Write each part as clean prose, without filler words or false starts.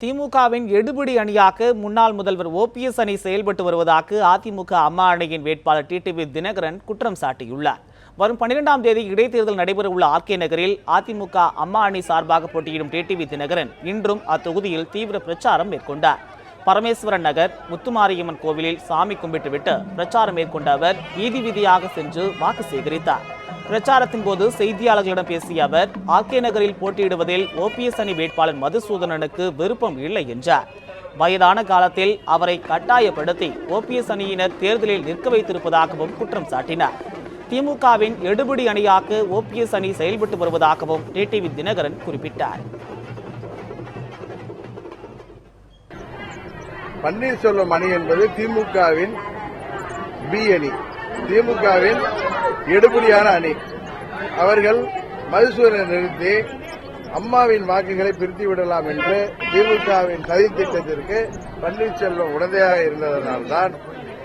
திமுகவின் எடுபிடி அணியாக முன்னாள் முதல்வர் ஓபிஎஸ் அணி செயல்பட்டு வருவதாக அதிமுக அம்மா அணியின் வேட்பாளர் டிடிவி தினகரன் குற்றம் சாட்டியுள்ளார். வரும் 12ஆம் தேதி இடைத்தேர்தல் நடைபெறவுள்ள ஆர்கே நகரில் அதிமுக அம்மா அணி சார்பாக போட்டியிடும் டிடிவி தினகரன் இன்றும் அத்தொகுதியில் தீவிர பிரச்சாரம் மேற்கொண்டார். பரமேஸ்வரன் நகர் முத்துமாரியம்மன் கோவிலில் சாமி கும்பிட்டுவிட்டு பிரச்சாரம் மேற்கொண்ட அவர் வீதி வீதியாக சென்று வாக்கு சேகரித்தார். பிரச்சாரத்தின் போது செய்தியாளர்களிடம் பேசிய அவர் ஆர்கே நகரில் போட்டியிடுவதில் ஓபிஎஸ் அணி வேட்பாளர் மதுசூதனனுக்கு விருப்பம் இல்லை என்றார். வயதான காலத்தில் அவரை கட்டாயப்படுத்தி ஓபிஎஸ் அணியினர் தேர்தலில் நிற்க வைத்திருப்பதாகவும் குற்றம் சாட்டினார். திமுகவின் எடுபிடி அணியாக ஓபிஎஸ் அணி செயல்பட்டு வருவதாகவும் டிடிவி தினகரன் குறிப்பிட்டார். பன்னீர்செல்வம் அணி என்பது திமுகவின் பி அணி, திமுகவின் எடுபடியான அணி. அவர்கள் மதுசூதனை நிறுத்தி அம்மாவின் வாக்குகளை பிரித்து விடலாம் என்று திமுகவின் சதி திட்டத்திற்கு பன்னீர்செல்வம் உடந்தையாக இருந்ததனால்தான்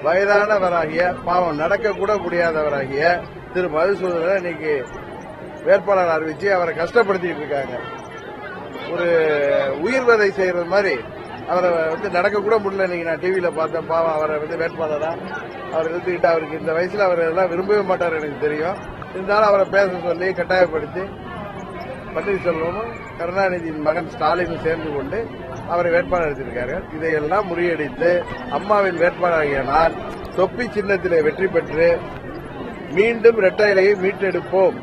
வயதானவராகிய பாவம் நடக்கக்கூட முடியாதவராகிய திரு மதுசூதனை இன்னைக்கு வேட்பாளர் அறிவிச்சு அவரை கஷ்டப்படுத்திட்டு இருக்காங்க. ஒரு உயிர்வதை செய்யறது மாதிரி அவரை நடக்க கூட முடியல. இன்னைக்கு நான் டிவியில பார்த்தேன். பாவம் அவரை வேட்பாளரா அவர் நிறுத்திக்கிட்டு அவருக்கு இந்த வயசுல அவர் எல்லாம் விரும்பவே மாட்டார் எனக்கு தெரியும். இருந்தாலும் அவரை பேச சொல்லி கட்டாயப்படுத்தி பன்னீர்செல்வமும் கருணாநிதியின் மகன் ஸ்டாலினும் சேர்ந்து கொண்டு அவரை வேட்பாளர் எடுத்திருக்காரு. இதையெல்லாம் முறியடித்து அம்மாவின் வேட்பாளராகிய நான் தொப்பி சின்னத்திலே வெற்றி பெற்று மீண்டும் இரட்டை இலையை மீட்டெடுப்போம்